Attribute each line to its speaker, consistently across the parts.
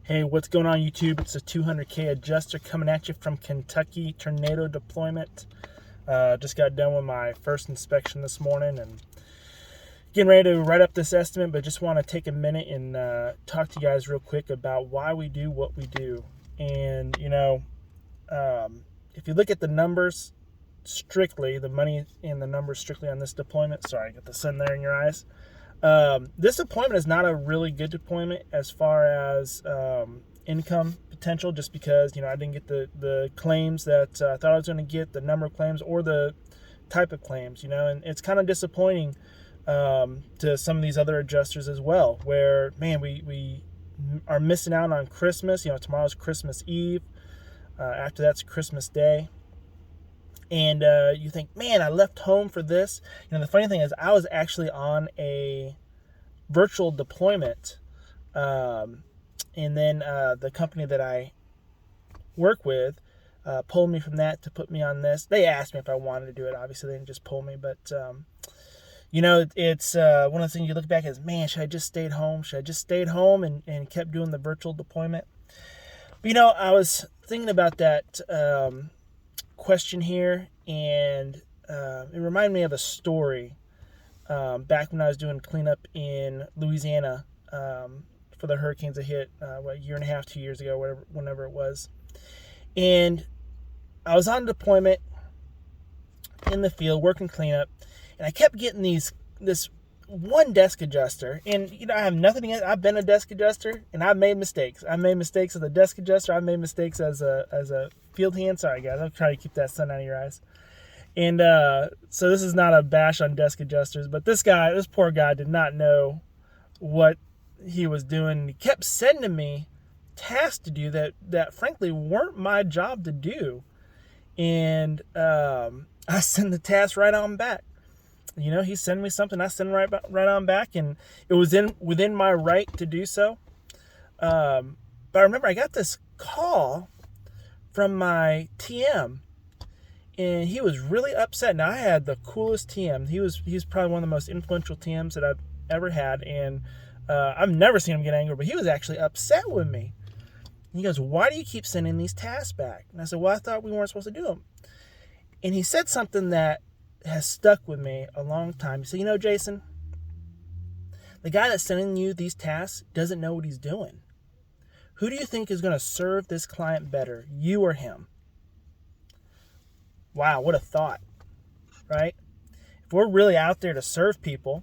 Speaker 1: Hey, what's going on YouTube? It's a 200K adjuster coming at you from Kentucky Tornado Deployment. Just got done with my first inspection this morning and getting ready to write up this estimate, but just want to take a minute and talk to you guys real quick about why we do what we do. And, if you look at the numbers strictly, the money and the numbers strictly on this deployment, sorry, I got the sun there in your eyes. This deployment is not a really good deployment as far as income potential, just because I didn't get the claims that I thought I was going to get, the number of claims or the type of claims, and it's kind of disappointing to some of these other adjusters as well, where we are missing out on Christmas. Tomorrow's Christmas Eve. After that's Christmas Day. And you think, man, I left home for this. The funny thing is, I was actually on a virtual deployment. And then the company that I work with pulled me from that to put me on this. They asked me if I wanted to do it. Obviously, they didn't just pull me. But, it's one of the things you look back as, man, should I just stayed home? Should I just stayed home and kept doing the virtual deployment? But, I was thinking about that question here, and it reminded me of a story back when I was doing cleanup in Louisiana for the hurricanes that hit a year and a half, 2 years ago, whenever it was. And I was on deployment in the field working cleanup, and I kept getting this one desk adjuster, and I have nothing against. I've been a desk adjuster, and I've made mistakes. I made mistakes as a desk adjuster. I've made mistakes as a field hand. Sorry, guys, I'm trying to keep that sun out of your eyes. And so this is not a bash on desk adjusters, but this poor guy, did not know what he was doing. He kept sending me tasks to do that frankly weren't my job to do, and I send the task right on back. He sent me something, I send right on back, and it was within my right to do so. But I remember I got this call from my TM, and he was really upset. Now, I had the coolest TM. He's probably one of the most influential TMs that I've ever had, and I've never seen him get angry, but he was actually upset with me. And he goes, "Why do you keep sending these tasks back?" And I said, "Well, I thought we weren't supposed to do them." And he said something that has stuck with me a long time. He said, "Jason, the guy that's sending you these tasks doesn't know what he's doing. Who do you think is going to serve this client better, you or him?" Wow, what a thought, right? If we're really out there to serve people,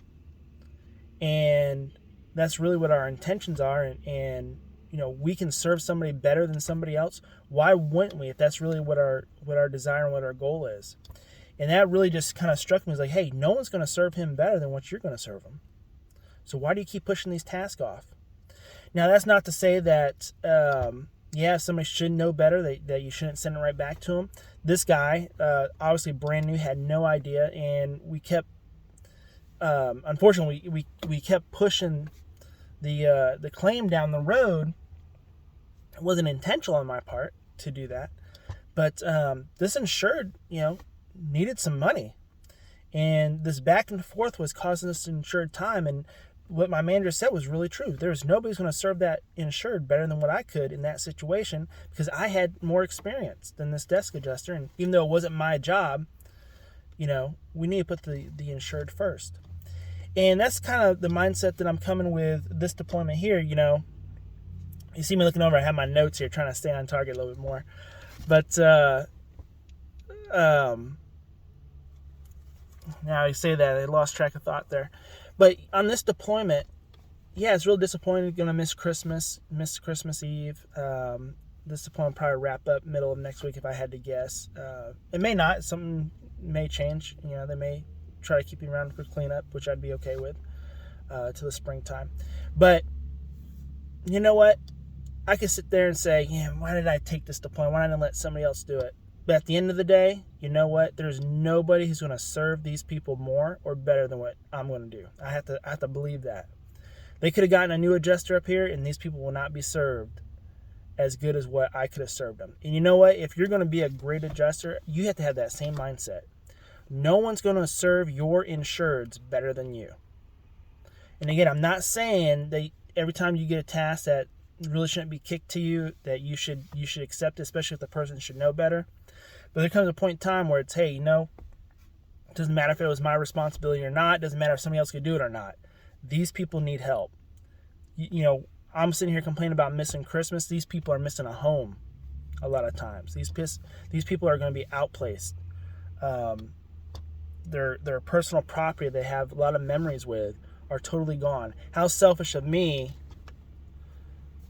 Speaker 1: and that's really what our intentions are, and we can serve somebody better than somebody else, why wouldn't we, if that's really what our desire and what our goal is? And that really just kind of struck me as like, hey, no one's going to serve him better than what you're going to serve him. So why do you keep pushing these tasks off? Now, that's not to say that, somebody should know better, that you shouldn't send it right back to him. This guy, obviously brand new, had no idea, and we kept, unfortunately, we kept pushing the claim down the road. It wasn't intentional on my part to do that, but this insured, needed some money, and this back and forth was causing us insured time. And what my manager said was really true. There's nobody's going to serve that insured better than what I could in that situation, because I had more experience than this desk adjuster. And even though it wasn't my job, we need to put the insured first. And that's kind of the mindset that I'm coming with this deployment here. You see me looking over, I have my notes here, trying to stay on target a little bit more. But now you say that, I lost track of thought there. But on this deployment, it's real disappointing. Going to miss Christmas Eve. This deployment will probably wrap up middle of next week if I had to guess. It may not. Something may change. They may try to keep you around for cleanup, which I'd be okay with, to the springtime. But you know what? I could sit there and say, why did I take this deployment? Why didn't I let somebody else do it? But at the end of the day, you know what? There's nobody who's going to serve these people more or better than what I'm going to do. I have to believe that. They could have gotten a new adjuster up here, and these people will not be served as good as what I could have served them. And you know what? If you're going to be a great adjuster, you have to have that same mindset. No one's going to serve your insureds better than you. And again, I'm not saying that every time you get a task that really shouldn't be kicked to you, that you should accept it, especially if the person should know better. But there comes a point in time where it's, hey, it doesn't matter if it was my responsibility or not. It doesn't matter if somebody else could do it or not. These people need help. I'm sitting here complaining about missing Christmas. These people are missing a home a lot of times. These people are going to be outplaced. Their personal property they have a lot of memories with are totally gone. How selfish of me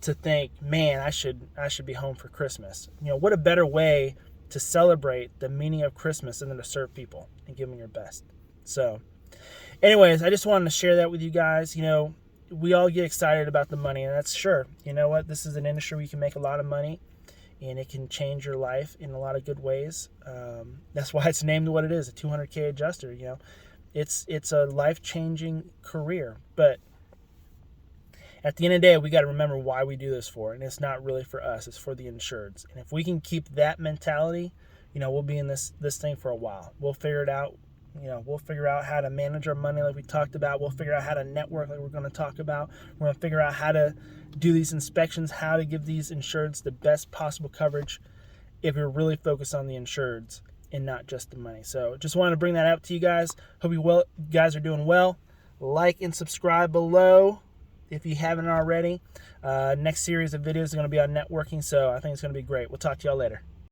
Speaker 1: to think, man, I should be home for Christmas. What a better way to celebrate the meaning of Christmas than to serve people and give them your best. So anyways, I just wanted to share that with you guys. We all get excited about the money, and that's sure. You know what? This is an industry where you can make a lot of money, and it can change your life in a lot of good ways. That's why it's named what it is, a 200K adjuster. It's a life-changing career. But at the end of the day, we got to remember why we do this for, and it's not really for us. It's for the insureds. And if we can keep that mentality, we'll be in this thing for a while. We'll figure it out. We'll figure out how to manage our money like we talked about. We'll figure out how to network like we're going to talk about. We're going to figure out how to do these inspections, how to give these insureds the best possible coverage if we're really focused on the insureds and not just the money. So just wanted to bring that out to you guys. Hope you guys are doing well. Like and subscribe below if you haven't already. Next series of videos is going to be on networking, so I think it's going to be great. We'll talk to y'all later.